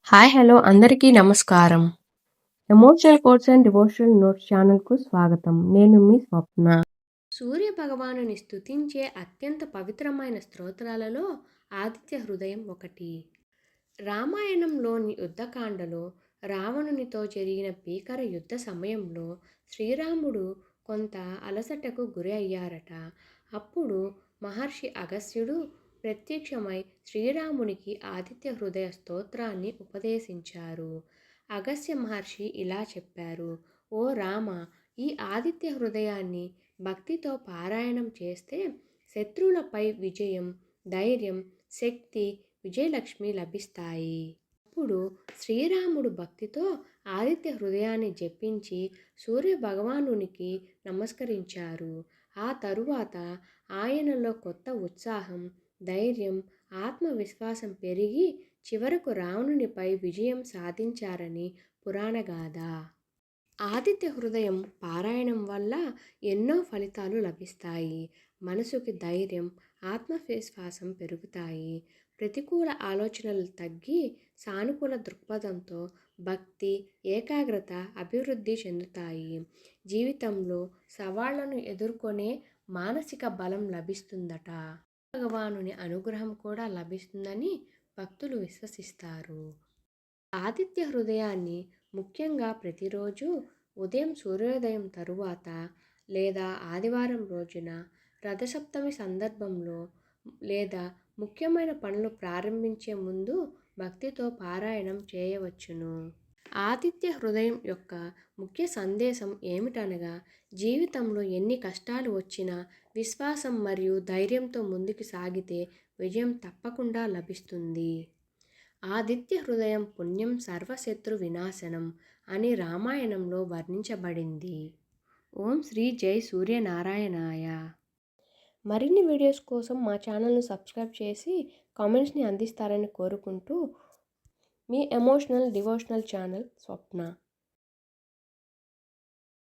Hi hello అందరికీ నమస్కారం. Emotional quotes and devotional notes ఛానల్‌కు స్వాగతం. నేను మీ స్వప్న. సూర్య భగవానుని స్తుతించే అత్యంత పవిత్రమైన స్తోత్రాలలో ఆదిత్య హృదయం ఒకటి. రామాయణంలోని యుద్ధకాండలో రావణునితో జరిగిన భీకర యుద్ధ సమయంలో శ్రీరాముడు కొంత అలసటకు గురి అయ్యారట. అప్పుడు మహర్షి అగస్త్యుడు ప్రత్యక్షమై శ్రీరామునికి ఆదిత్య హృదయ స్తోత్రాన్ని ఉపదేశించారు. అగస్త్య మహర్షి ఇలా చెప్పారు: ఓ రామ, ఈ ఆదిత్య హృదయాన్ని భక్తితో పారాయణం చేస్తే శత్రువులపై విజయం, ధైర్యం, శక్తి, విజయలక్ష్మి లభిస్తాయి. అప్పుడు శ్రీరాముడు భక్తితో ఆదిత్య హృదయాన్ని జపించి సూర్య భగవానునికి నమస్కరించారు. ఆ తరువాత ఆయనలో కొత్త ఉత్సాహం, ధైర్యం, ఆత్మవిశ్వాసం పెరిగి చివరకు రావణునిపై విజయం సాధించారని పురాణగాథ. ఆదిత్య హృదయం పారాయణం వల్ల ఎన్నో ఫలితాలు లభిస్తాయి. మనసుకి ధైర్యం, ఆత్మవిశ్వాసం పెరుగుతాయి. ప్రతికూల ఆలోచనలు తగ్గి సానుకూల దృక్పథంతో భక్తి, ఏకాగ్రత అభివృద్ధి చెందుతాయి. జీవితంలో సవాళ్లను ఎదుర్కొనే మానసిక బలం లభిస్తుందట. భగవానుని అనుగ్రహం కూడా లభిస్తుందని భక్తులు విశ్వసిస్తారు. ఆదిత్య హృదయాన్ని ముఖ్యంగా ప్రతిరోజు ఉదయం సూర్యోదయం తరువాత లేదా ఆదివారం రోజున, రథసప్తమి సందర్భంలో లేదా ముఖ్యమైన పనులు ప్రారంభించే ముందు భక్తితో పారాయణం చేయవచ్చును. ఆదిత్య హృదయం యొక్క ముఖ్య సందేశం ఏమిటనగా, జీవితంలో ఎన్ని కష్టాలు వచ్చినా విశ్వాసం మరియు ధైర్యంతో ముందుకు సాగితే విజయం తప్పకుండా లభిస్తుంది. ఆదిత్య హృదయం పుణ్యం సర్వశత్రు వినాశనం అని రామాయణంలో వర్ణించబడింది. ఓం శ్రీ జై సూర్యనారాయణాయ. మరిన్ని వీడియోస్ కోసం మా ఛానల్ను సబ్స్క్రైబ్ చేసి కామెంట్స్ని అందిస్తారని కోరుకుంటూ, మీ ఎమోషనల్ డివోషనల్ ఛానల్ స్వప్న.